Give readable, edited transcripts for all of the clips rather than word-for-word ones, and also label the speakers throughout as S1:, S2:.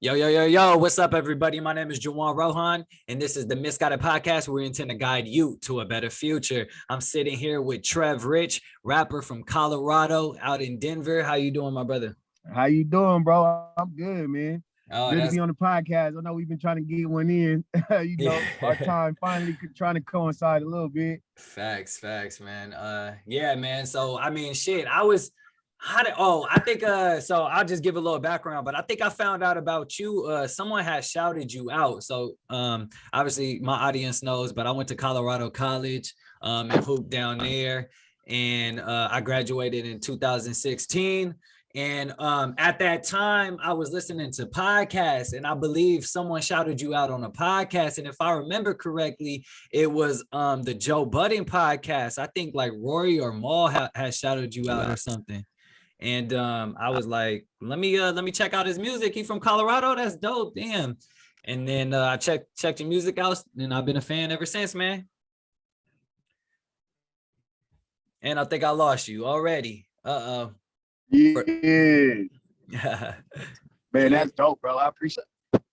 S1: Yo, what's up, everybody? My name is Juwan Rohan, and this is the Misguided Podcast, where we intend to guide you to a better future. I'm sitting here with Trev Rich, rapper from Colorado, out in Denver. How you doing, my brother?
S2: How you doing, bro? I'm good, man.
S1: Oh,
S2: Good to
S1: that's
S2: be on the podcast. I know we've been trying to get one in. Our
S1: yeah.
S2: time finally trying to coincide a little bit.
S1: Facts, man. Yeah, man. So I mean, shit, I think so I'll just give a little background, but I think I found out about you. Someone has shouted you out. So obviously my audience knows, but I went to Colorado College and hooped down there. And I graduated in 2016. And at that time, I was listening to podcasts, and I believe someone shouted you out on a podcast. And if I remember correctly, it was the Joe Budden podcast. I think like Rory or Maul has shouted you out or something. And I was like, let me check out his music. He from Colorado. That's dope. Damn. And then I checked your music out, and I've been a fan ever since, man. And I think I lost you already. Uh-oh.
S2: Yeah.
S1: Yeah.
S2: Man, that's dope, bro. I appreciate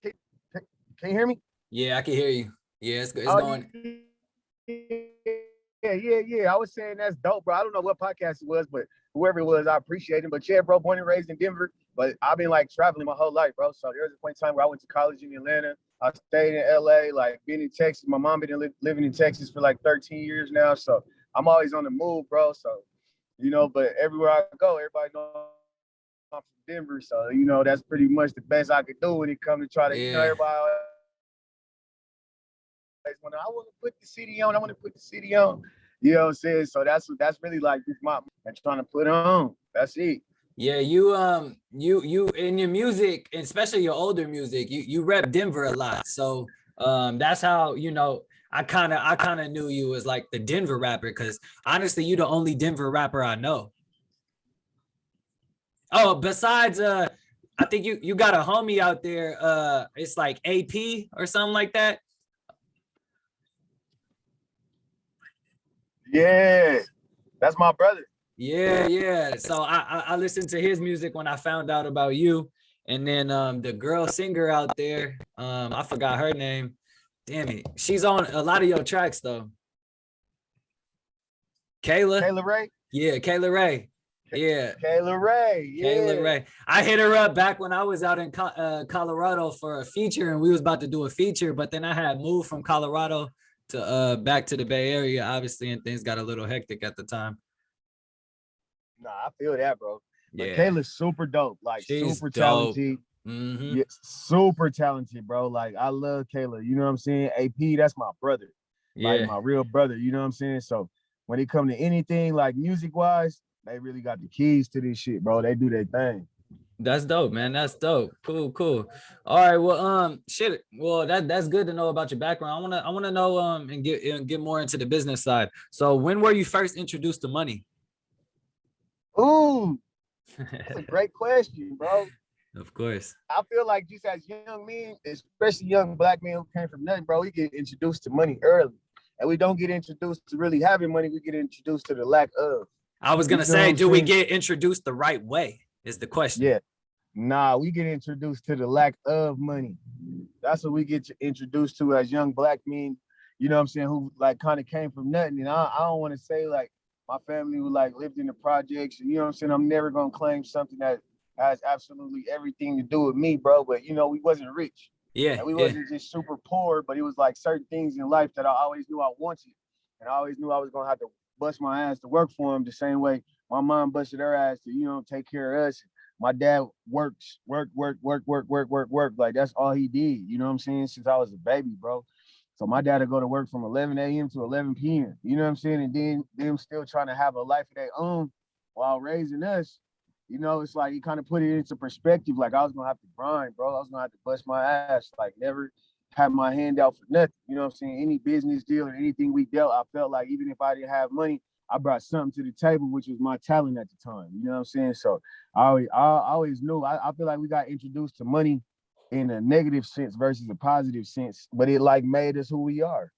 S2: it. Can you hear me?
S1: Yeah, I can hear you. Yeah, it's going.
S2: Yeah. I was saying that's dope, bro. I don't know what podcast it was, but whoever it was, I appreciate it. But yeah, bro, born and raised in Denver, but I've been like traveling my whole life, bro. So there was a point in time where I went to college in Atlanta. I stayed in LA, like been in Texas. My mom been living in Texas for like 13 years now. So I'm always on the move, bro. So, but everywhere I go, everybody knows I'm from Denver. So, that's pretty much the best I could do when it comes to try to, everybody always want to, I want to put the city on. I want to put the city on. You know what I'm saying? So that's really like this my and trying to put on. That's it.
S1: Yeah, you in your music, especially your older music, you rep Denver a lot. So that's how I kind of knew you as like the Denver rapper, because honestly, you the only Denver rapper I know. Oh, besides I think you got a homie out there. It's like AP or something like that.
S2: Yeah, that's my brother.
S1: Yeah. So I listened to his music when I found out about you. And then the girl singer out there, I forgot her name. Damn it. She's on a lot of your tracks though.
S2: Kayla Ray?
S1: Yeah, Kayla Ray. Yeah.
S2: Kayla Ray. Yeah.
S1: Kayla Ray. I hit her up back when I was out in Colorado for a feature, and we was about to do a feature, but then I had moved from Colorado to back to the Bay Area, obviously, and things got a little hectic at the time.
S2: Nah, I feel that, bro. But
S1: Yeah.
S2: Kayla's super dope. Like,
S1: she's
S2: super
S1: dope.
S2: talented.
S1: Mm-hmm.
S2: Yeah, super talented, bro. Like, I love Kayla. You know what I'm saying? AP, that's my brother.
S1: Yeah.
S2: Like, my real brother. You know what I'm saying? So, when it come to anything, like, music-wise, they really got the keys to this shit, bro. They do their thing.
S1: That's dope, man. That's dope. Cool. All right. Well, shit. Well, that's good to know about your background. I wanna know and get more into the business side. So, when were you first introduced to money?
S2: Ooh, that's a great question, bro.
S1: Of course.
S2: I feel like just as young men, especially young black men who came from nothing, bro, we get introduced to money early. And we don't get introduced to really having money. We get introduced to the lack of.
S1: I was going to say, do we get introduced the right way is the question.
S2: Yeah. Nah, we get introduced to the lack of money. That's what we get introduced to as young black men, you know what I'm saying, who like kind of came from nothing. And I don't want to say like my family who like lived in the projects. And, you know what I'm saying? I'm never going to claim something that has absolutely everything to do with me, bro. But, we wasn't rich.
S1: Yeah.
S2: And we wasn't just super poor, but it was like certain things in life that I always knew I wanted. And I always knew I was going to have to bust my ass to work for them the same way my mom busted her ass to, take care of us. My dad work. Like, that's all he did, you know what I'm saying, since I was a baby, bro. So my dad would go to work from 11 a.m. to 11 p.m., you know what I'm saying? And then them still trying to have a life of their own while raising us, it's like he kind of put it into perspective. Like, I was going to have to grind, bro. I was going to have to bust my ass, like never have my hand out for nothing. You know what I'm saying? Any business deal or anything we dealt, I felt like even if I didn't have money, I brought something to the table, which was my talent at the time. You know what I'm saying? So I always knew. I feel like we got introduced to money in a negative sense versus a positive sense, but it like made us who we are.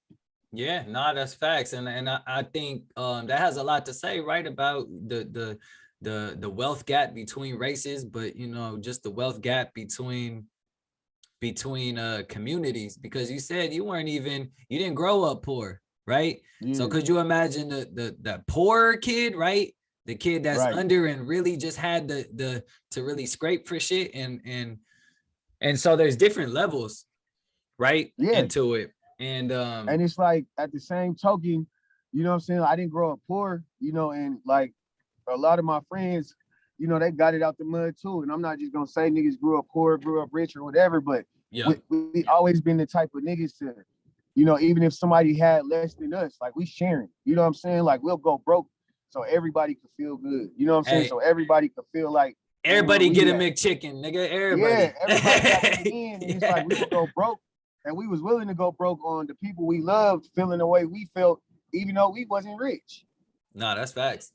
S1: Yeah, no, that's facts. And I think that has a lot to say, right, about the wealth gap between races, but just the wealth gap between between communities, because you said you didn't grow up poor, right?
S2: Yeah.
S1: So could you imagine the poor kid, right? The kid that's
S2: Right.
S1: under and really just had the to really scrape for shit, and so there's different levels, right,
S2: Yeah.
S1: into it.
S2: And it's like at the same token, you know what I'm saying? I didn't grow up poor, you know, and like a lot of my friends, you know, they got it out the mud too. And I'm not just gonna say niggas grew up poor, grew up rich or whatever, but
S1: yeah,
S2: we always been the type of niggas to, you know, even if somebody had less than us, like we sharing, you know what I'm saying? Like we'll go broke so everybody could feel good. You know what I'm saying?
S1: hey,
S2: So everybody could feel like
S1: everybody get a
S2: at.
S1: McChicken, nigga.
S2: Yeah,
S1: Everybody.
S2: everybody got what we in. And
S1: Yeah.
S2: it's like we would go broke and we was willing to go broke on the people we loved, feeling the way we felt, even though we wasn't rich.
S1: No, that's facts.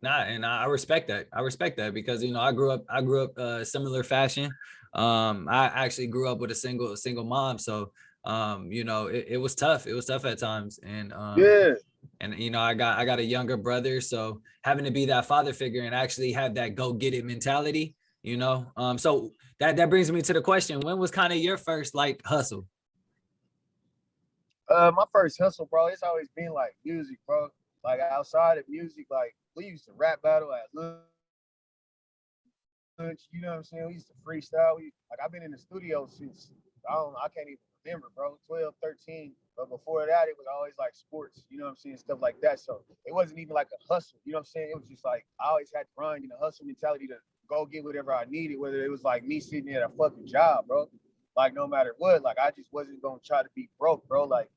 S1: Nah, and I respect that. I respect that because you know I grew up similar fashion. I actually grew up with a single mom, so you know it was tough. It was tough at times,
S2: Yeah.
S1: and you know I got a younger brother, so having to be that father figure and actually have that go get it mentality, you know. So that brings me to the question: when was kind of your first like hustle?
S2: My first hustle, bro, it's always been like music, bro. Like outside of music, like we used to rap battle at lunch, you know what I'm saying? We used to freestyle. I've been in the studio since I can't even remember, bro, 12, 13. But before that, it was always like sports, you know what I'm saying? Stuff like that. So it wasn't even like a hustle, you know what I'm saying? It was just like I always had grind and a hustle mentality to go get whatever I needed, whether it was like me sitting at a fucking job, bro. Like no matter what, like I just wasn't gonna try to be broke, bro. Like,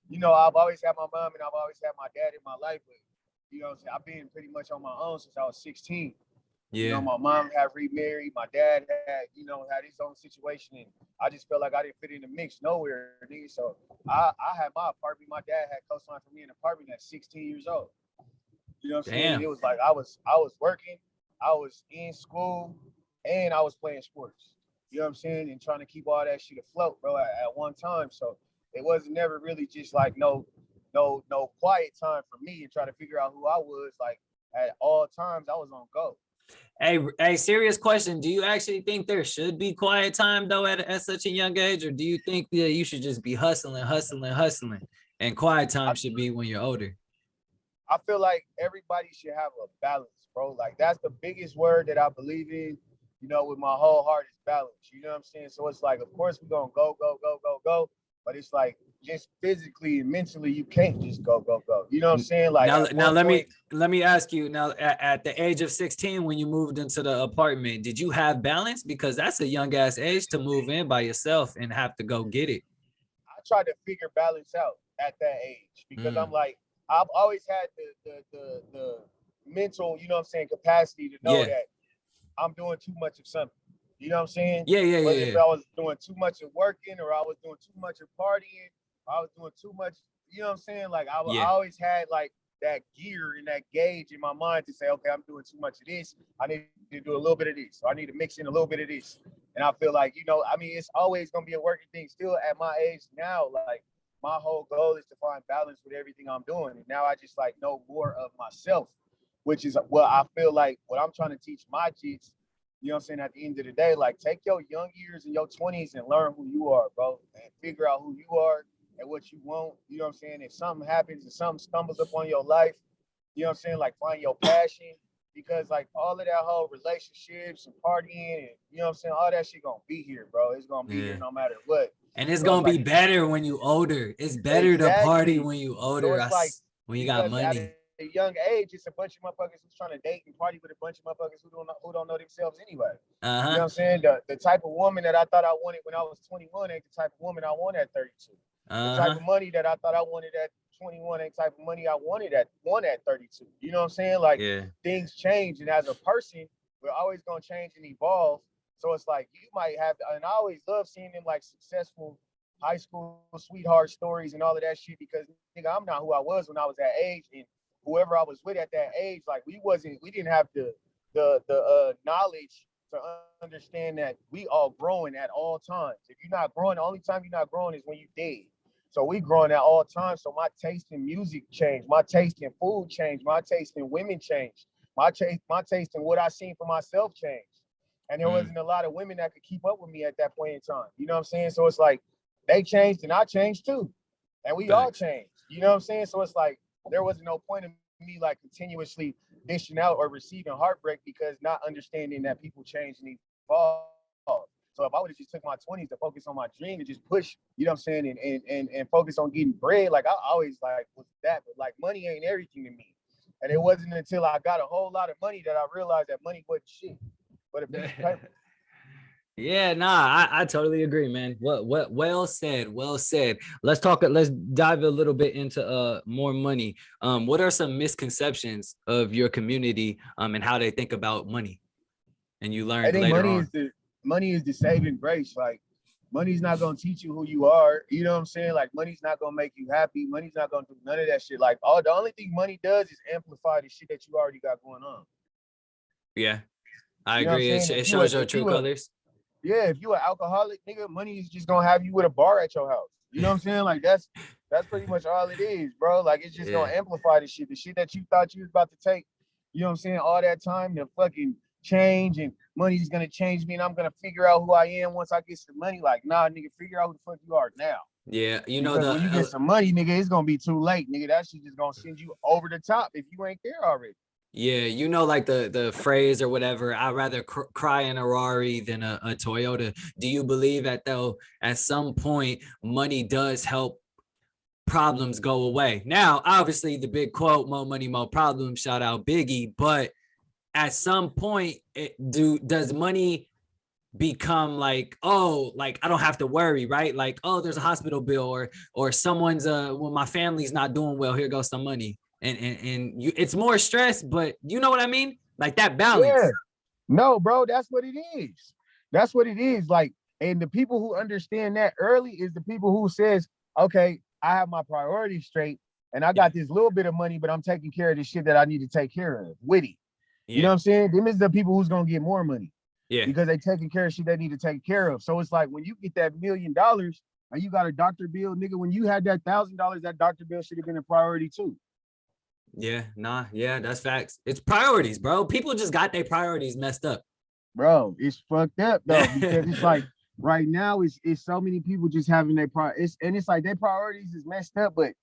S2: you know, I've always had my mom and I've always had my dad in my life, but you know what I'm saying? I've been pretty much on my own since I was 16. You know,
S1: Yeah,
S2: my mom had remarried, my dad had, you know, had his own situation, and I just felt like I didn't fit in the mix nowhere, dude. So I had my apartment. My dad had co-signed for me an apartment at 16 years old. You know what I'm saying? And
S1: damn.
S2: it was like I was working, I was in school, and I was playing sports. You know what I'm saying? And trying to keep all that shit afloat, bro, at one time. So it wasn't never really just like no quiet time for me and trying to figure out who I was. Like at all times, I was on go.
S1: Hey, serious question. Do you actually think there should be quiet time though at such a young age, or do you think that you should just be hustling, and quiet
S2: I,
S1: time should be when you're older?
S2: I feel like everybody should have a balance, bro. Like that's the biggest word that I believe in, you know, with my whole heart is balance. You know what I'm saying? So it's like, of course, we're gonna go, go, go, go, go. But it's like just physically and mentally, you can't just go, go, go. You know what I'm saying? Like
S1: Now,
S2: at
S1: now
S2: one
S1: let me
S2: point,
S1: let me ask you. Now, at the age of 16, when you moved into the apartment, did you have balance? Because that's a young ass age to move in by yourself and have to go get it.
S2: I tried to figure balance out at that age because I'm
S1: Mm,
S2: like, I've always had the mental, you know what I'm saying, capacity to know
S1: yeah,
S2: that I'm doing too much of something. You know what I'm saying?
S1: yeah, yeah,
S2: Whether
S1: yeah,
S2: if
S1: yeah.
S2: I was doing too much of working or I was doing too much of partying, or I was doing too much, you know what I'm saying? Like I
S1: Yeah.
S2: always had like that gear and that gauge in my mind to say, okay, I'm doing too much of this. I need to do a little bit of this. So I need to mix in a little bit of this. And I feel like, you know, I mean, it's always gonna be a working thing still at my age now. Like my whole goal is to find balance with everything I'm doing. And now I just like know more of myself, which is what I feel like what I'm trying to teach my kids. You know what I'm saying? At the end of the day, like take your young years and your 20s and learn who you are, bro, and figure out who you are and what you want. You know what I'm saying? If something happens and something stumbles upon your life, you know what I'm saying? Like find your passion because like all of that whole relationships and partying and you know what I'm saying? All that shit gonna be here, bro. It's gonna be here
S1: Yeah.
S2: no matter what.
S1: And it's
S2: So it's
S1: gonna be
S2: like
S1: better when you older. It's better to party
S2: exactly.
S1: when you
S2: So
S1: older.
S2: it's like
S1: When you got
S2: because at
S1: money.
S2: a young age, it's a bunch of motherfuckers who's trying to date and party with a bunch of motherfuckers who don't know themselves anyway. You know what
S1: Uh-huh.
S2: I'm saying? The type of woman that I thought I wanted when I was 21 ain't the type of woman I want at 32. The type
S1: Uh-huh.
S2: of money that I thought I wanted at 21 ain't the type of money I wanted at 32. You know what I'm saying? Like
S1: Yeah.
S2: things change, and as a person, we're always gonna change and evolve. So it's like you might have, and I always love seeing them like successful high school sweetheart stories and all of that shit because nigga, I'm not who I was when I was that age, and whoever I was with at that age, like we didn't have the knowledge to understand that we all growing at all times. If you're not growing, the only time you're not growing is when you're dead. So we growing at all times. So my taste in music changed. My taste in food changed. My taste in women changed. My taste in what I seen for myself changed. And there wasn't a lot of women that could keep up with me at that point in time. You know what I'm saying? So it's like they changed and I changed too. And we all changed. You know what I'm saying? So it's like there wasn't no point in me like continuously dishing out or receiving heartbreak because not understanding that people change and evolve. So if I would have just took my 20s to focus on my dream and just push, you know what I'm saying, and focus on getting bread, like I always like was that, but like money ain't everything to me. And it wasn't until I got a whole lot of money that I realized that money wasn't shit, but a piece of paper.
S1: Yeah, nah, I totally agree, man. What well said, well said. Let's dive a little bit into more money. What are some misconceptions of your community and how they think about money? And you learned later on.
S2: Money is the saving grace. Like money's not gonna teach you who you are. You know what I'm saying? Like money's not gonna make you happy. Money's not gonna do none of that shit. Like the only thing money does is amplify the shit that you already got going on.
S1: Yeah, I agree. It shows your true colors.
S2: Yeah, if you an alcoholic, nigga, money is just gonna have you with a bar at your house. You know what I'm saying? Like that's pretty much all it is, bro. Like it's just gonna amplify the shit that you thought you was about to take. You know what I'm saying? All that time to fucking change and money's gonna change me and I'm gonna figure out who I am once I get some money. Like, nah, nigga, figure out who the fuck you are now.
S1: Yeah,
S2: because when you get some money, nigga, it's gonna be too late, nigga. That shit just gonna send you over the top if you ain't there already.
S1: Yeah, you know, like the phrase or whatever, I'd rather cry in a Rari than a Toyota. Do you believe that though, at some point, money does help problems go away? Now, obviously, the big quote, more money, more problems, shout out Biggie. But at some point, does money become like, oh, like I don't have to worry, right? Like, oh, there's a hospital bill or someone's well, my family's not doing well, here goes some money. And you, it's more stress, but you know what I mean? Like that balance.
S2: Yeah. No, bro, that's what it is. That's what it is. Like, and the people who understand that early is the people who says, okay, I have my priorities straight and I got this little bit of money, but I'm taking care of the shit that I need to take care of. Witty. You know what I'm saying? Them is the people who's gonna get more money. Yeah. Because they taking care of shit they need to take care of. So it's like when you get that $1 million and you got a doctor bill, nigga, when you had that $1,000, that doctor bill should have been a priority too.
S1: Yeah, that's facts. It's priorities, bro. People just got their priorities messed up.
S2: Bro, it's fucked up though, because it's like right now it's so many people just having their priorities, and it's like their priorities is messed up, but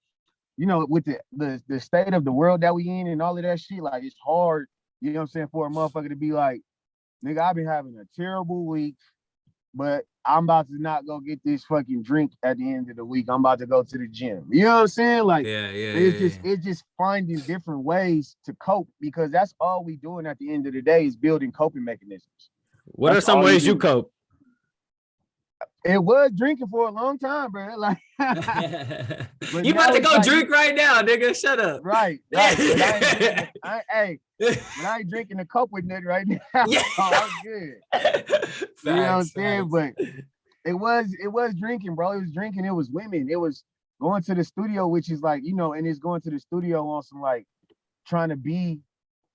S2: you know, with the state of the world that we in and all of that shit, like it's hard, you know what I'm saying, for a motherfucker to be like, nigga, I've been having a terrible week, but I'm about to not go get this fucking drink at the end of the week. I'm about to go to the gym. You know what I'm saying? Like, it's just finding different ways to cope, because that's all we doing at the end of the day is building coping mechanisms.
S1: What are some ways you cope?
S2: It was drinking for a long time, bro. Like,
S1: you about to go like, drink right now, nigga. Shut up.
S2: Right. But I ain't drinking to cope with nothing right now. Yeah. So I'm good. Facts, you know what I'm saying? But it was drinking, bro. It was drinking. It was women. It was going to the studio, which is like, you know, and it's going to the studio on some like trying to be,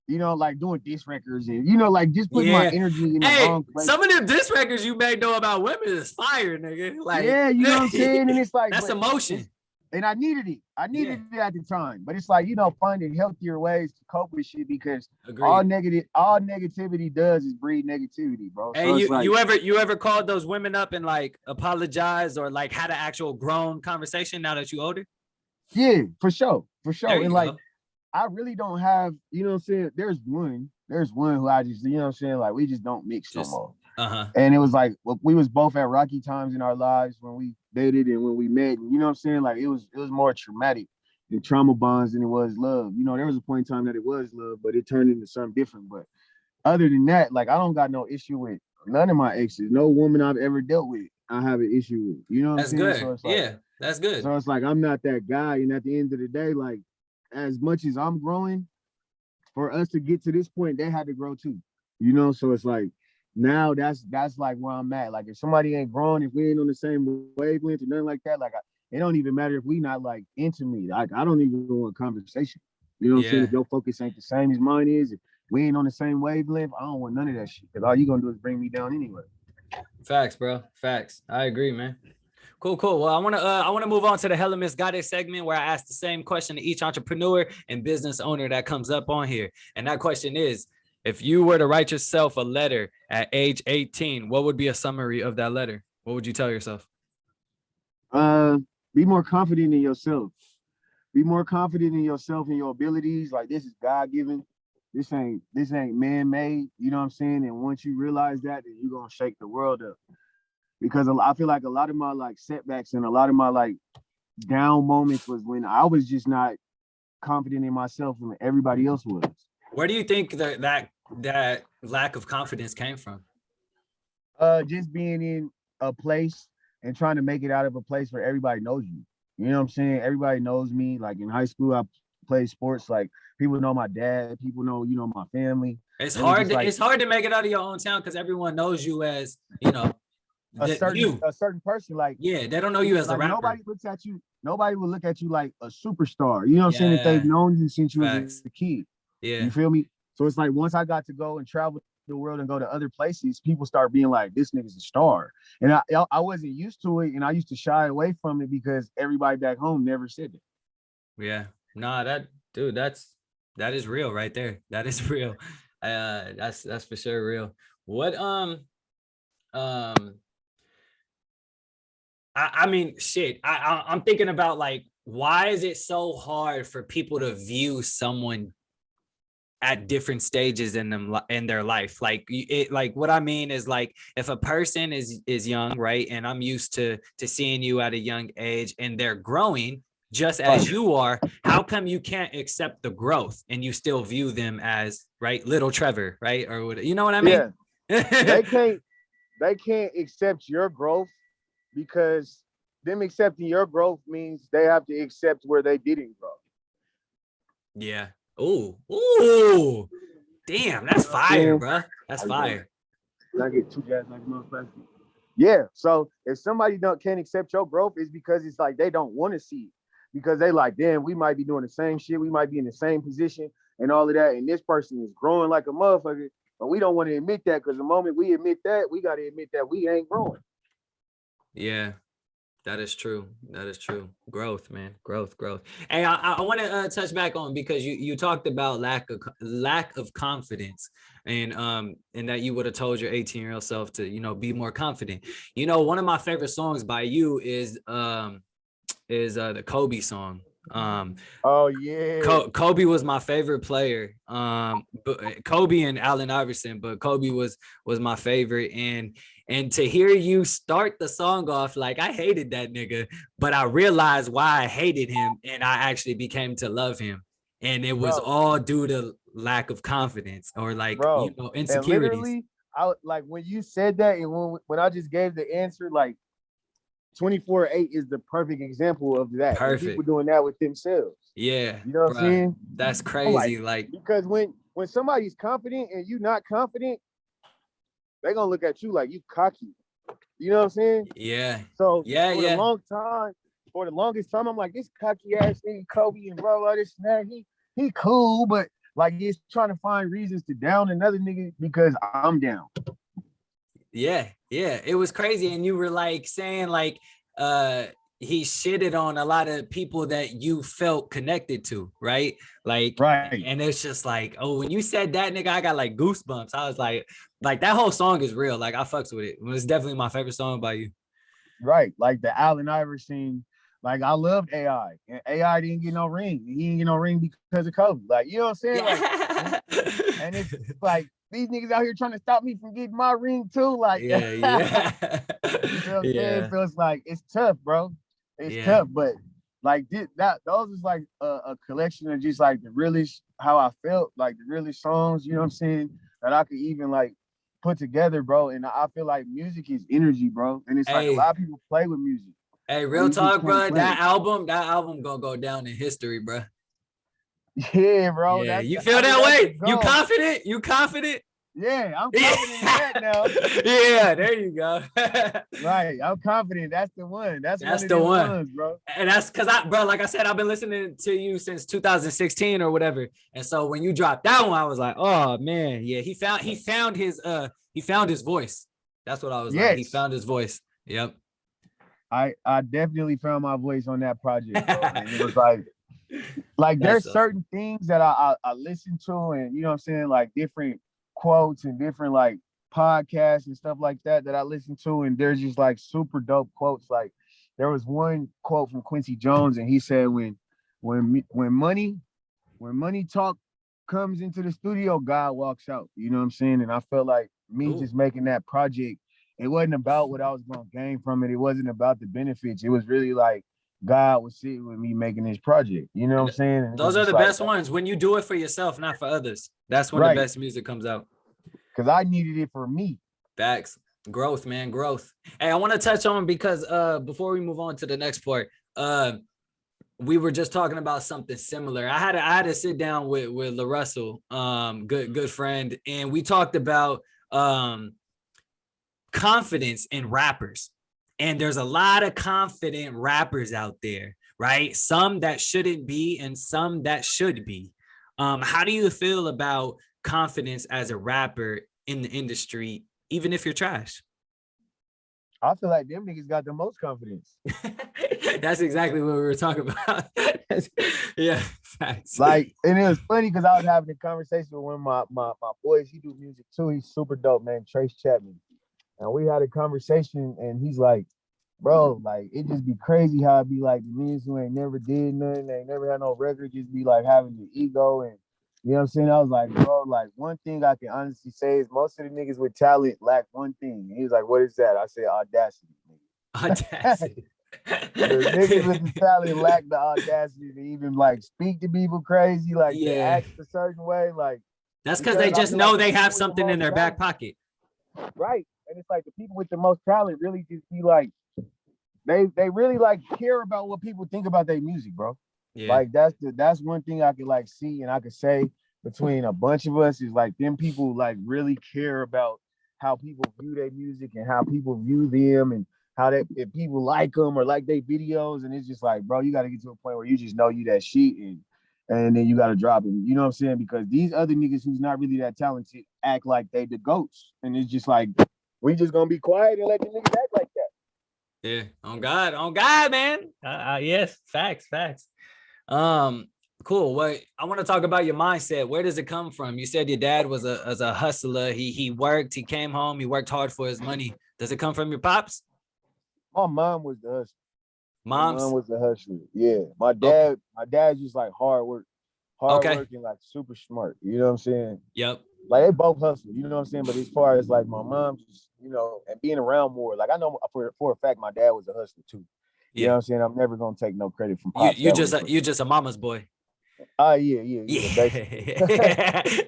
S2: you know, like doing diss records and, you know, like just putting my energy in the wrong place.
S1: Some of them diss records you may know about women is fire, nigga. Like,
S2: yeah, you know what I'm saying? And it's like,
S1: that's emotion.
S2: And I needed it. I needed it at the time. But it's like, you know, finding healthier ways to cope with shit, because all negativity does is breed negativity, bro.
S1: Hey, so you ever called those women up and like apologized or like had an actual grown conversation now that you older?
S2: Yeah, for sure. And like, I really don't have, you know what I'm saying? There's one who I just, you know what I'm saying? Like, we just don't mix no more. And it was like, we was both at rocky times in our lives when we dated and when we met. And you know what I'm saying? Like, it was more traumatic and trauma bonds than it was love. You know, there was a point in time that it was love, but it turned into something different. But other than that, like, I don't got no issue with none of my exes. No woman I've ever dealt with, I have an issue with. You know what I'm saying?
S1: That's good. So like, that's good.
S2: So it's like, I'm not that guy. And at the end of the day, like, as much as I'm growing, for us to get to this point, they had to grow too. You know, so it's like now that's like where I'm at. Like, if somebody ain't growing, if we ain't on the same wavelength or nothing like that, like it don't even matter if we not like into me. Like, I don't even want a conversation. You know what I'm saying? If your focus ain't the same as mine is, if we ain't on the same wavelength, I don't want none of that shit, because all you gonna do is bring me down anyway.
S1: Facts, bro. Facts. I agree, man. Cool. Well, I want to move on to the Hella Misguided segment, where I ask the same question to each entrepreneur and business owner that comes up on here. And that question is, If you were to write yourself a letter at age 18, what would be a summary of that letter? What would you tell yourself?
S2: Be more confident in yourself. Be more confident in yourself and your abilities. Like, this is God given. This ain't man-made. You know what I'm saying? And once you realize that, then you're gonna shake the world up. Because I feel like a lot of my like setbacks and a lot of my like down moments was when I was just not confident in myself and everybody else was.
S1: Where do you think that lack of confidence came from?
S2: Just being in a place and trying to make it out of a place where everybody knows you. You know what I'm saying? Everybody knows me. Like in high school, I played sports. Like people know my dad. People know, my family.
S1: It's hard. It's hard to make it out of your own town because everyone knows you as,
S2: a certain person. Like,
S1: yeah, they don't know you as a rapper.
S2: Nobody looks at you. Nobody will look at you like a superstar. You know what I'm saying? If they've known you since you was a kid.
S1: Yeah.
S2: You feel me? So it's like once I got to go and travel the world and go to other places, people start being like, this nigga's a star. And I wasn't used to it, and I used to shy away from it because everybody back home never said that.
S1: Yeah. Nah, that is real right there. That is real. That's for sure real. What I mean, shit. I'm thinking about like, why is it so hard for people to view someone at different stages in their life? Like what I mean is, like, if a person is young, right, and I'm used to seeing you at a young age and they're growing just as you are, how come you can't accept the growth and you still view them as, right, little Trevor, right? Or what, you know what I mean?
S2: Yeah. they can't accept your growth because them accepting your growth means they have to accept where they didn't grow.
S1: Yeah. Ooh, damn, that's fire, bro. That's fire.
S2: Can I get 2 jazz like plastic? Yeah. So if somebody can't accept your growth, it's because it's like they don't want to see it, because they like, damn, we might be doing the same shit, we might be in the same position and all of that, and this person is growing like a motherfucker, but we don't want to admit that, because the moment we admit that, we got to admit that we ain't growing.
S1: Yeah. That is true. Growth, man. Growth. Hey, I want to touch back on, because you talked about lack of confidence, and that you would have told your 18-year-old self to, be more confident. One of my favorite songs by you is the Kobe song.
S2: Oh yeah.
S1: Kobe was my favorite player. But Kobe and Allen Iverson, but Kobe was my favorite. And to hear you start the song off like, I hated that nigga, but I realized why I hated him, and I actually became to love him. And it was all due to lack of confidence, or like, insecurities.
S2: And literally, I like when you said that, and when I just gave the answer, like 24/8 is the perfect example of that.
S1: Perfect.
S2: People doing that with themselves.
S1: Yeah.
S2: You know what I'm saying?
S1: That's crazy. Like,
S2: because when somebody's confident and you not confident, they're gonna look at you like you cocky. You know what I'm saying?
S1: Yeah.
S2: So for the longest time, I'm like, this cocky ass nigga Kobe and blah blah this and that. He cool, but like he's trying to find reasons to down another nigga because I'm down.
S1: Yeah. It was crazy. And you were like saying like he shitted on a lot of people that you felt connected to, right? Like,
S2: right.
S1: And it's just like, oh, when you said that, nigga, I got like goosebumps. I was like that whole song is real. Like, I fucks with it. It's definitely my favorite song by you.
S2: Right. Like the Allen Iverson, like I loved AI, and AI didn't get no ring. He didn't get no ring because of Kobe. Like, you know what I'm saying? Like, and it's like, these niggas out here trying to stop me from getting my ring too. Like,
S1: yeah.
S2: You know what I'm saying? So it's like, it's tough, bro. It's tough, but like those is like a collection of just like the realest, how I felt, like the realest songs, you know what I'm saying, that I could even like put together, bro. And I feel like music is energy, bro. And it's like a lot of people play with music.
S1: Hey, real talk, bro. That album gonna go down in history, bro.
S2: Yeah, bro.
S1: Yeah, you feel that way? You confident?
S2: Yeah, I'm confident in that now.
S1: Yeah, there you go.
S2: Right, I'm confident. That's the one. That's
S1: the one,
S2: ones, bro.
S1: And that's because like I said, I've been listening to you since 2016 or whatever. And so when you dropped that one, I was like, oh man, yeah, he found his voice. That's what I was like. He found his voice. Yep.
S2: I definitely found my voice on that project, bro. And it was like there's certain things that I listen to, and you know what I'm saying, like different quotes and different like podcasts and stuff like that I listen to, and there's just like super dope quotes. Like there was one quote from Quincy Jones, and he said, when money talk comes into the studio, God walks out. You know what I'm saying? And I felt like me
S1: Ooh.
S2: just making that project, it wasn't about what I was going to gain from it. It wasn't about the benefits. It was really like God was sitting with me making this project. You know what I'm
S1: And
S2: saying? And it was
S1: those are
S2: just
S1: the
S2: like,
S1: best ones when you do it for yourself, not for others. That's when the
S2: right,
S1: best music comes out.
S2: because I needed it for me.
S1: Facts. Growth, man. Growth. Hey, I want to touch on because before we move on to the next part, we were just talking about something similar. I had to sit down with LaRussell, good friend, and we talked about confidence in rappers. And there's a lot of confident rappers out there, right? Some that shouldn't be and some that should be. How do you feel about confidence as a rapper in the industry, even if you're trash?
S2: I feel like them niggas got the most confidence.
S1: That's exactly what we were talking about. Yeah, facts.
S2: Like, and it was funny because I was having a conversation with one of my boys. He do music too. He's super dope, man. Trace Chapman. And we had a conversation, and he's like, bro, like, it just be crazy how it be like the niggas who ain't never did nothing, they never had no record, just be like having the ego. And you know what I'm saying? I was like, bro, like, one thing I can honestly say is most of the niggas with talent lack one thing. And he was like, what is that? I said, audacity.
S1: Audacity.
S2: The niggas with the talent lack the audacity to even like speak to people crazy, like to act a certain way. Like,
S1: that's because they just know
S2: like
S1: they have something in their back pocket.
S2: Right. And it's like the people with the most talent really just be like, they really like care about what people think about their music, bro. Yeah. Like that's one thing I could like see and I could say between a bunch of us is like them people like really care about how people view their music and how people view them and how that if people like them or like their videos. And it's just like, bro, you got to get to a point where you just know you that shit and then you got to drop it. You know what I'm saying? Because these other niggas who's not really that talented act like they the goats. And it's just like, we just gonna be quiet and let the niggas act like that.
S1: Yeah, on God, man. Yes, facts. Cool. Well, I want to talk about your mindset. Where does it come from? You said your dad was a hustler. He worked. He came home. He worked hard for his money. Does it come from your pops?
S2: My mom was the hustler.
S1: Mom's?
S2: My mom was the hustler. Yeah. My dad's just like hard working, like super smart. You know what I'm saying?
S1: Yep.
S2: Like they both hustle, you know what I'm saying? But as far as like my mom, just, you know, and being around more, like I know for a fact my dad was a hustler too. You know what I'm saying? I'm never gonna take no credit from pops.
S1: You just a mama's boy.
S2: Yeah.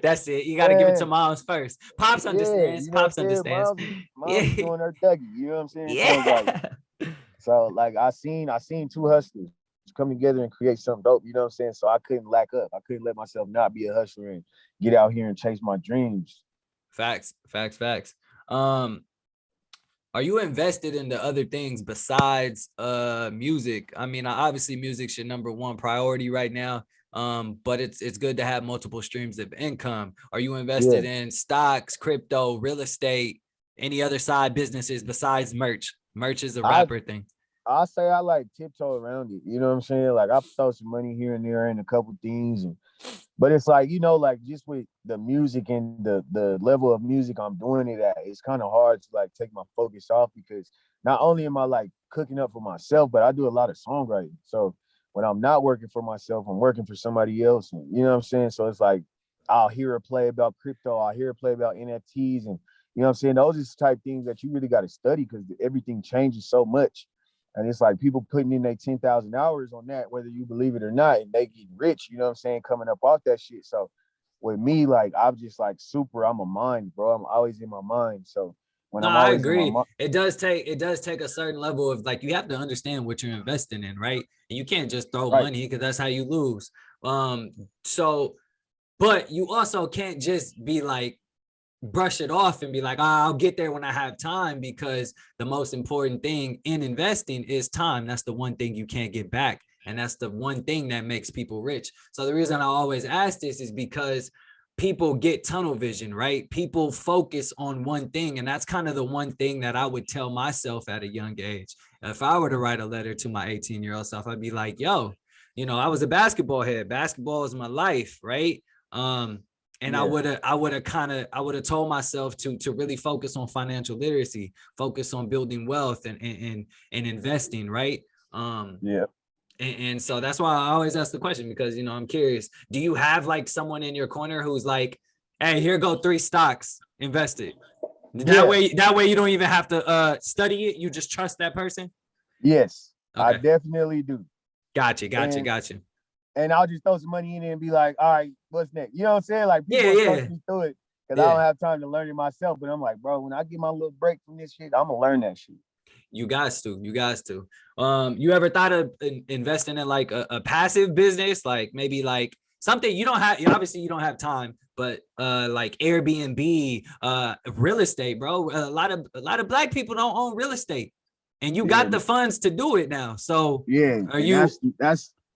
S1: That's it. You got to give it to moms first. Pops understands.
S2: You know
S1: Pops understands.
S2: Mom's doing her Dougie. You know what I'm saying?
S1: Yeah.
S2: So like I seen two hustlers come together and create something dope. You know what I'm saying? So I couldn't lack up. I couldn't let myself not be a hustler and get out here and chase my dreams.
S1: Facts. Are you invested in the other things besides music? I mean, obviously music's your number one priority right now. But it's good to have multiple streams of income. Are you invested in stocks, crypto, real estate, any other side businesses besides merch? Merch is a rapper thing.
S2: I say I like tiptoe around it. You know what I'm saying? Like I throw some money here and there in a couple things, but it's like, you know, like just with the music and the level of music I'm doing it at, it's kind of hard to like take my focus off because not only am I like cooking up for myself, but I do a lot of songwriting. So when I'm not working for myself, I'm working for somebody else. And you know what I'm saying? So it's like I'll hear a play about crypto, I'll hear a play about NFTs, and you know what I'm saying? Those are the type of things that you really got to study because everything changes so much. And it's like people putting in their 10,000 hours on that, whether you believe it or not, and they get rich, you know what I'm saying, coming up off that shit. So with me, like, I'm just like I'm a mind, bro. I'm always in my mind. So when I'm always
S1: I agree. It does take a certain level of like, you have to understand what you're investing in, right? And you can't just throw money because that's how you lose. So, but you also can't just be like, brush it off and be like, I'll get there when I have time, because the most important thing in investing is time. That's the one thing you can't get back. And that's the one thing that makes people rich. So the reason I always ask this is because people get tunnel vision, right? People focus on one thing. And that's kind of the one thing that I would tell myself at a young age. If I were to write a letter to my 18-year-old self, I'd be like, yo, you know, I was a basketball head. Basketball is my life, right? And I would have told myself to really focus on financial literacy, focus on building wealth and investing, right? And so that's why I always ask the question, because, you know, I'm curious. Do you have like someone in your corner who's like, hey, here go 3 stocks, invest it? That way you don't even have to study it. You just trust that person?
S2: Yes,
S1: okay.
S2: I definitely do.
S1: Gotcha.
S2: And I'll just throw some money in there and be like, all right, what's next? You know what I'm saying? Like, people coach me through it because I don't have time to learn it myself. But I'm like, bro, when I get my little break from this shit, I'm going to learn that shit.
S1: You guys to. You ever thought of investing in like a passive business, like maybe like something you don't have? Obviously, you don't have time, but like Airbnb, real estate, bro. A lot of Black people don't own real estate, and you got the funds to do it now. So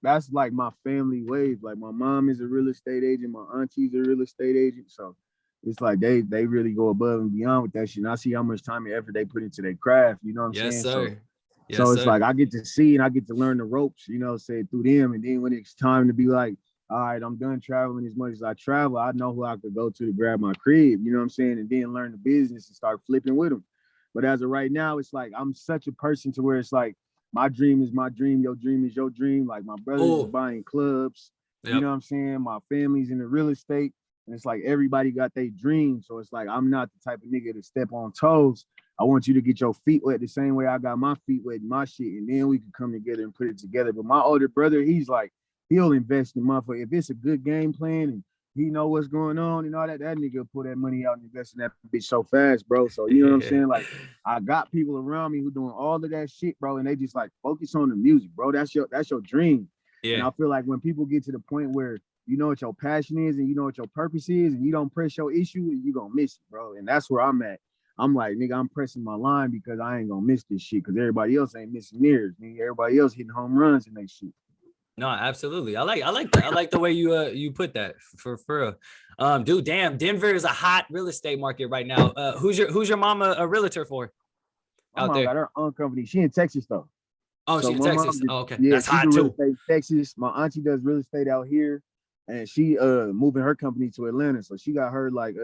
S2: that's like my family wave. Like, my mom is a real estate agent, my auntie's a real estate agent, so. It's like they really go above and beyond with that shit. And I see how much time and effort they put into their craft. You know what I'm saying?
S1: Sir.
S2: So it's like I get to see and I get to learn the ropes, you know, say through them. And then when it's time to be like, all right, I'm done traveling as much as I travel, I know who I could go to grab my crib. You know what I'm saying? And then learn the business and start flipping with them. But as of right now, it's like I'm such a person to where it's like my dream is my dream, your dream is your dream. Like, my brother is buying clubs. You know what I'm saying? My family's in the real estate. And it's like everybody got their dream. So it's like I'm not the type of nigga to step on toes. I want you to get your feet wet the same way I got my feet wet in my shit. And then we can come together and put it together. But my older brother, he's like, he'll invest in motherfucker. If it's a good game plan and he know what's going on and all that, that nigga will pull that money out and invest in that bitch so fast, bro. So you know what I'm saying? Like, I got people around me who doing all of that shit, bro. And they just like focus on the music, bro. That's your dream. And I feel like when people get to the point where you know what your passion is and you know what your purpose is and you don't press your issue, you're going to miss it, bro. And that's where I'm at. I'm like, nigga, I'm pressing my line because I ain't going to miss this shit because everybody else ain't missing theirs. Nigga, everybody else hitting home runs and they shit.
S1: No, absolutely. I like that. I like the way you put that for real. Dude, damn, Denver is a hot real estate market right now. Who's your mama a realtor for
S2: out there? Got her own company. She in Texas though.
S1: Oh, so she in Texas. Okay.
S2: Yeah,
S1: that's hot too.
S2: Real estate, Texas. My auntie does real estate out here. And she moving her company to Atlanta. So she got her like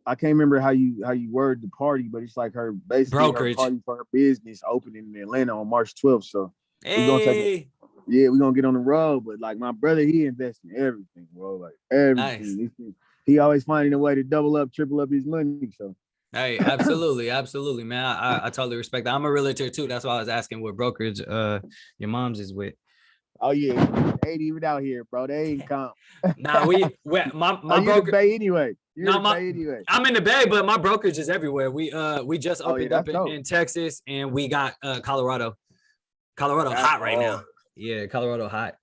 S2: I can't remember how you word the party, but it's like her basically brokerage. Her party for her business opening in Atlanta on March 12th. So we're gonna get on the road. But like my brother, he invests in everything, bro. Like everything. Nice. He always finding a way to double up, triple up his money. So
S1: hey, absolutely, man. I totally respect that. I'm a realtor too. That's why I was asking what brokerage your mom's is with.
S2: Oh yeah, they ain't even out here, bro. They ain't come.
S1: Nah, my broker
S2: in the Bay anyway.
S1: I'm in the Bay, but my brokerage is everywhere. We just opened up in Texas, and we got Colorado. Colorado hot right now. Yeah, Colorado hot.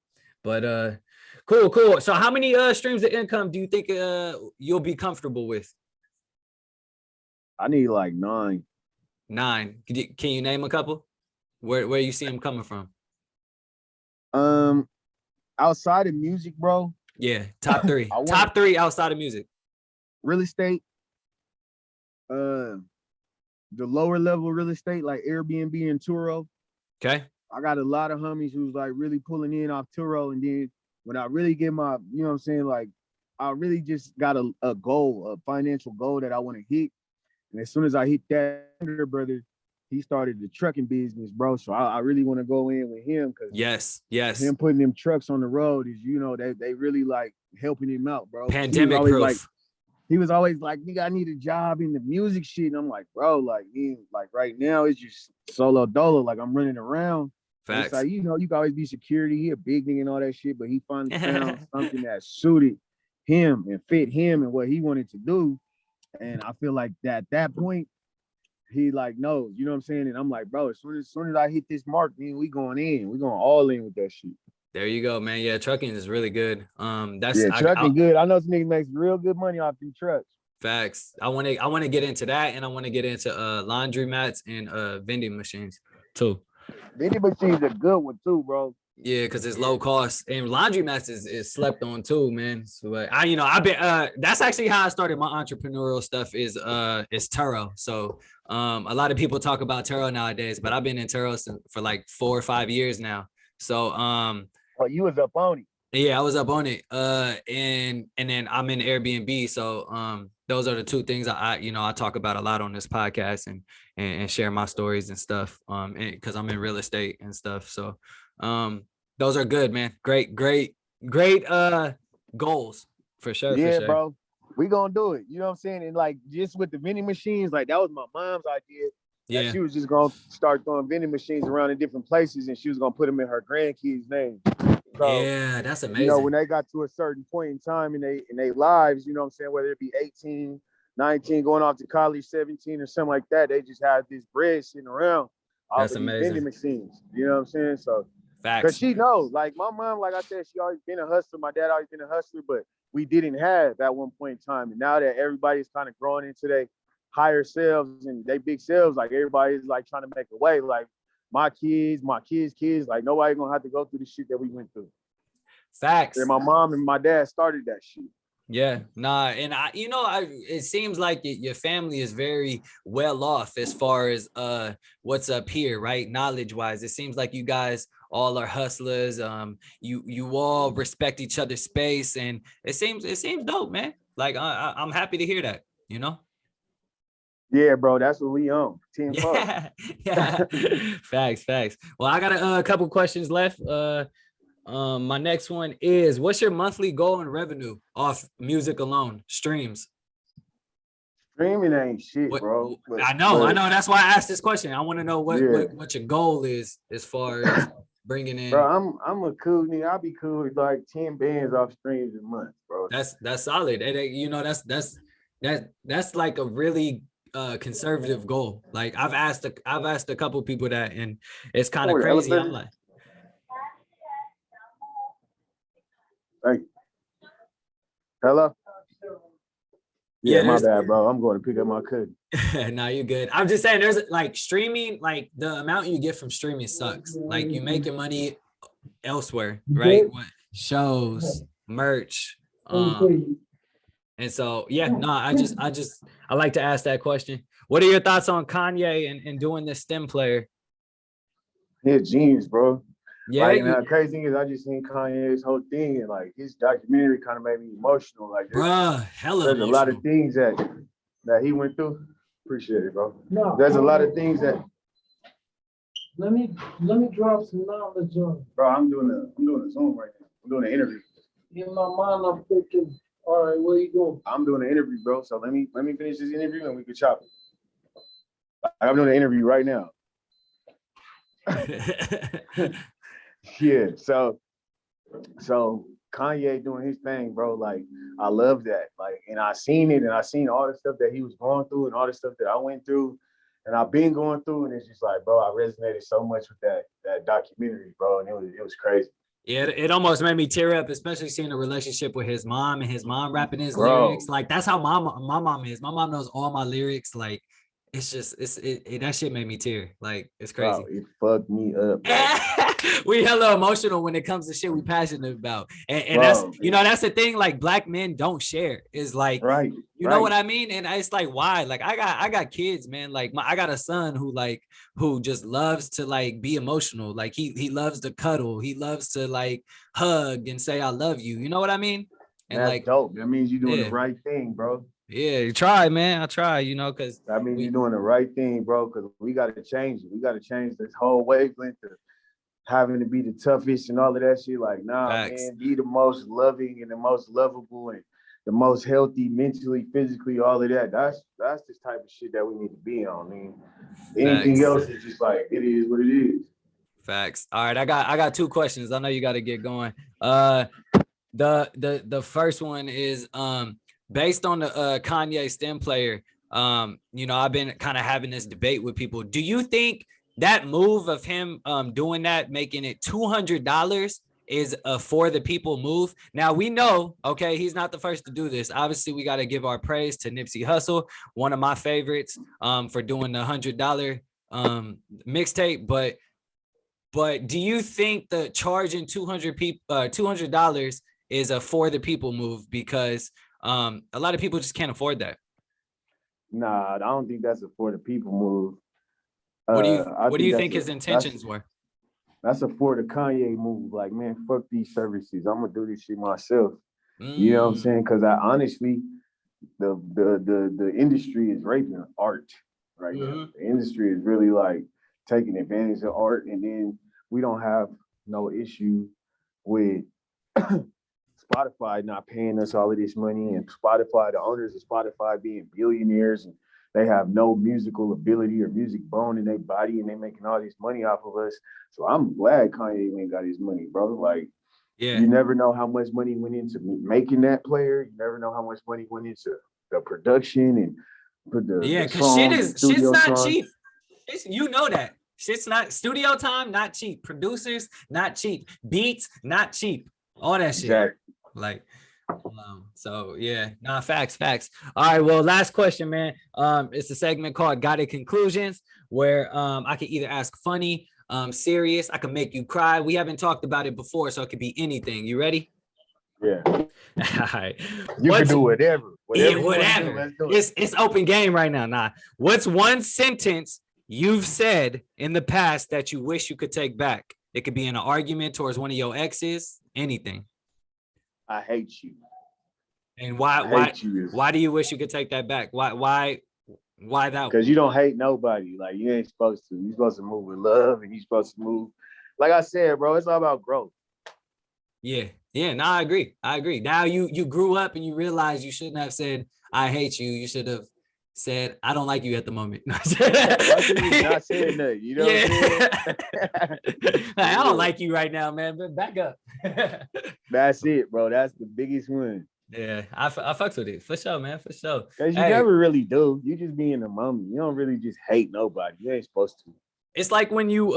S1: But cool. So how many streams of income do you think you'll be comfortable with?
S2: I need like 9.
S1: 9. Can you name a couple? Where you see them coming from?
S2: Outside of music, bro.
S1: Yeah, top 3. Top 3 outside of music.
S2: Real estate. The lower level real estate, like Airbnb and Turo.
S1: Okay.
S2: I got a lot of homies who's like really pulling in off Turo, and then when I really get my, you know what I'm saying, like I really just got a goal, a financial goal that I want to hit. And as soon as I hit that, brother, he started the trucking business, bro. So I really want to go in with him because
S1: yes,
S2: him putting them trucks on the road is, you know, they really like helping him out, bro.
S1: Pandemic proof.
S2: He was always like, nigga, I need a job in the music shit. And I'm like, bro, like right now it's just solo dolo. Like I'm running around.
S1: Facts.
S2: It's like, you know, you can always be security. He a big nigga and all that shit, but he finally found something that suited him and fit him and what he wanted to do. And I feel like that at that point, he like knows, you know what I'm saying? And I'm like, bro, as soon as I hit this mark, man, we going in. We going all in with that shit.
S1: There you go, man. Yeah, trucking is really good.
S2: Trucking good. I know some niggas makes real good money off these trucks.
S1: Facts. I want to get into that, and I want to get into laundry mats and vending machines too.
S2: Vending machines are good one too, bro.
S1: Yeah, because it's low cost, and laundry mats is slept on too, man. So I've been that's actually how I started my entrepreneurial stuff is Turo. So a lot of people talk about Turo nowadays, but I've been in Turo for like 4 or 5 years now. So
S2: you was up on it.
S1: Yeah, I was up on it. And then I'm in Airbnb. So those are the two things I talk about a lot on this podcast and share my stories and stuff. Because I'm in real estate and stuff. So those are good, man. Great goals for sure, for
S2: Yeah,
S1: sure.
S2: bro. We gonna do it. You know what I'm saying? And like just with the vending machines, like that was my mom's idea. That
S1: Yeah.
S2: she was just gonna start throwing vending machines around in different places, and she was gonna put them in her grandkids' name. So,
S1: Yeah, that's
S2: you know, when
S1: amazing.
S2: they got to a certain point in time in their lives, you know what I'm saying, whether it be 18, 19, going off to college, 17 or something like that, they just have this bread sitting around off
S1: That's
S2: of these vending
S1: amazing.
S2: machines. You know what I'm saying? So, because
S1: Facts.
S2: she knows, like my mom, like I said, she always been a hustler. My dad always been a hustler, but we didn't have at one point in time. And now that everybody's kind of growing into their higher selves and they big selves, like everybody's like trying to make a way. Like my kids, like nobody gonna have to go through the shit that we went through. And
S1: Facts.
S2: my mom and my dad started that shit.
S1: Yeah, nah, and it seems like your family is very well off as far as what's up here, right? Knowledge wise, it seems like you guys all are hustlers. You all respect each other's space, and it seems dope, man. Like I'm happy to hear that. You know.
S2: Yeah, bro, that's what we own. 10-4.
S1: Yeah, yeah. Facts. Well, I got a couple questions left. My next one is, what's your monthly goal in revenue off music alone, streams?
S2: Streaming ain't shit,
S1: What
S2: bro.
S1: I know. That's why I asked this question. I want to know what,
S2: Yeah,
S1: what your goal is as far as bringing
S2: bro,
S1: in.
S2: I'm a cool nigga. I'll be cool with like 10 bands off streams a month, bro.
S1: That's solid. That's like a really conservative goal. Like I've asked a couple people that, and it's kind of
S2: Oh, the
S1: crazy. I'm
S2: elevator.
S1: like,
S2: Thank you. Hello. Yeah,
S1: yeah,
S2: my
S1: there's
S2: bad, bro. I'm going to pick up my cousin.
S1: no, you're good. I'm just saying there's like streaming, like the amount you get from streaming sucks. Like you make your money elsewhere, right? What shows, merch. And so yeah, no, I like to ask that question. What are your thoughts on Kanye and doing this STEM player?
S2: He's a genius, bro.
S1: Yeah,
S2: Like, and the crazy thing is, I just seen Kanye's whole thing, and like his documentary kind of made me emotional. Like,
S1: bruh, hella
S2: there's a lot of
S1: emotional.
S2: things that he went through. Appreciate it, bro. No, there's a lot of things that. Let me drop some knowledge on it. Bro, I'm doing a Zoom right now. I'm doing an interview. In my mind, I'm thinking, all right, what are you doing? I'm doing an interview, bro. So let me finish this interview and we can chop it. I'm doing an interview right now. Yeah, so Kanye doing his thing, bro. Like, I love that. Like, and I seen it, and I seen all the stuff that he was going through, and all the stuff that I went through, and I've been going through, and it's just like, bro, I resonated so much with that documentary, bro, and it was crazy.
S1: Yeah, it almost made me tear up, especially seeing the relationship with his mom and his mom rapping his
S2: Bro.
S1: lyrics. Like that's how my mom is. My mom knows all my lyrics. Like it's just that shit made me tear. Like it's crazy.
S2: Bro, it fucked me up.
S1: We hella emotional when it comes to shit we passionate about, and
S2: Bro,
S1: that's that's the thing. Like black men don't share. Is like
S2: right.
S1: You know what I mean? And it's like, why? Like I got kids, man. Like I got a son who just loves to like be emotional. Like he loves to cuddle. He loves to like hug and say I love you. You know what I mean? And
S2: that's
S1: like
S2: dope. That means you're doing the right thing, bro.
S1: Yeah, you try, man. I try, because
S2: that means you're doing the right thing, bro. Because we got to change it. We got to change this whole wavelength of having to be the toughest and all of that shit. Like, nah, facts. Man, be the most loving and the most lovable and the most healthy mentally, physically, all of that. That's this type of shit that we need to be on. I mean, anything else is just like, it is what it is.
S1: Facts. All right, I got two questions. I know you got to get going. The first one is based on the Kanye STEM player. I've been kind of having this debate with people. Do you think that move of him doing that, making it $200 is a for the people move? Now we know, okay, he's not the first to do this. Obviously, we got to give our praise to Nipsey Hussle, one of my favorites, for doing the $100 mixtape. But do you think the charging $200 is a for the people move? Because a lot of people just can't afford that.
S2: Nah, I don't think that's a for the people move.
S1: What do you think his intentions were?
S2: That's a for the Kanye move. Like, man, fuck these services. I'm gonna do this shit myself. You know what I'm
S1: Mm,
S2: saying? Because I honestly, the industry is raping art right now.
S1: mhm.
S2: The industry is really like taking advantage of art, and then we don't have no issue with Spotify not paying us all of this money, and Spotify, the owners of Spotify being billionaires, and they have no musical ability or music bone in their body, and they making all this money off of us. So I'm glad Kanye ain't got his money, bro. Like,
S1: Yeah.
S2: you never know how much money went into making that player. You never know how much money went into the production and put
S1: Yeah,
S2: the
S1: cause shit
S2: songs, the
S1: is shit's
S2: studio
S1: not
S2: songs.
S1: cheap. You know that. Shit's not studio time, not cheap. Producers, not cheap. Beats, not cheap. All that shit.
S2: Exactly.
S1: Like, so yeah, nah, facts. All right, well, last question, man. It's a segment called Guided Conclusions, where I can either ask funny, serious, I can make you cry. We haven't talked about it before, so it could be anything. You ready?
S2: Yeah.
S1: All right.
S2: You can do whatever.
S1: Yeah,
S2: Whatever you want to do, let's do it.
S1: It's open game right now. Nah. What's one sentence you've said in the past that you wish you could take back? It could be in an argument towards one of your exes, anything.
S2: I hate you.
S1: And
S2: I hate you.
S1: why do you wish you could take that back? Why that?
S2: Because you don't hate nobody. Like, you ain't supposed to. You're supposed to move with love, and you're supposed to move. Like I said, bro, it's all about growth.
S1: Yeah. No, I agree. Now you grew up and you realize you shouldn't have said I hate you. You should have said I don't like you at the moment.
S2: Not saying that, you know what I'm saying?
S1: I don't like you right now, man, but back up.
S2: That's it, bro. That's the biggest one.
S1: Yeah, I fucks with it for sure, man, for sure.
S2: Because you never really do. You just be in the moment. You don't really just hate nobody. You ain't supposed to.
S1: It's like when you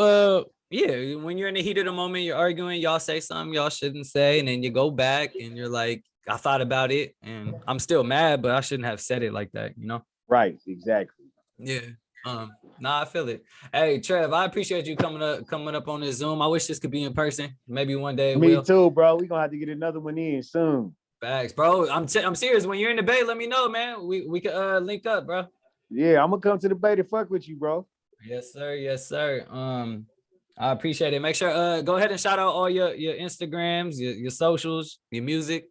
S1: when you're in the heat of the moment, you're arguing, y'all say something y'all shouldn't say, and then you go back and you're like, I thought about it and I'm still mad, but I shouldn't have said it like that, you know?
S2: Right, exactly.
S1: Yeah. Nah, I feel it. Hey, Trev, I appreciate you coming up on this Zoom. I wish this could be in person. Maybe one day.
S2: Me too, bro. We gonna have to get another one in soon.
S1: Facts, bro. I'm serious. When you're in the Bay, let me know, man. We could link up, bro.
S2: Yeah, I'm gonna come to the Bay to fuck with you, bro.
S1: Yes, sir. I appreciate it. Make sure go ahead and shout out all your Instagrams, your socials, your music.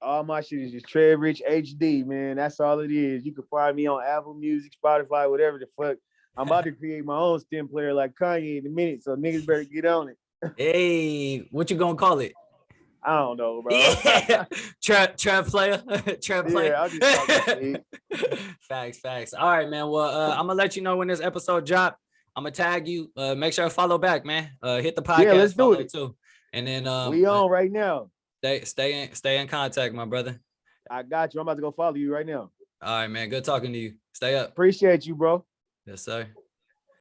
S2: All my shit is just Trev Rich HD, man. That's all it is. You can find me on Apple Music, Spotify, whatever the fuck. I'm about to create my own stem player like Kanye in a minute, so niggas better get on it.
S1: Hey, what you gonna call it?
S2: I don't know, bro.
S1: Yeah. Trev player. Trev player.
S2: Yeah, I'll just talk
S1: Facts. All right, man. Well, I'm gonna let you know when this episode drop. I'm gonna tag you. Make sure to follow back, man. Hit the podcast.
S2: Yeah, let's do it
S1: too. And then
S2: we on right now.
S1: Stay in contact, my brother.
S2: I got you. I'm about to go follow you right now.
S1: All right, man. Good talking to you. Stay up.
S2: Appreciate you, bro.
S1: Yes, sir.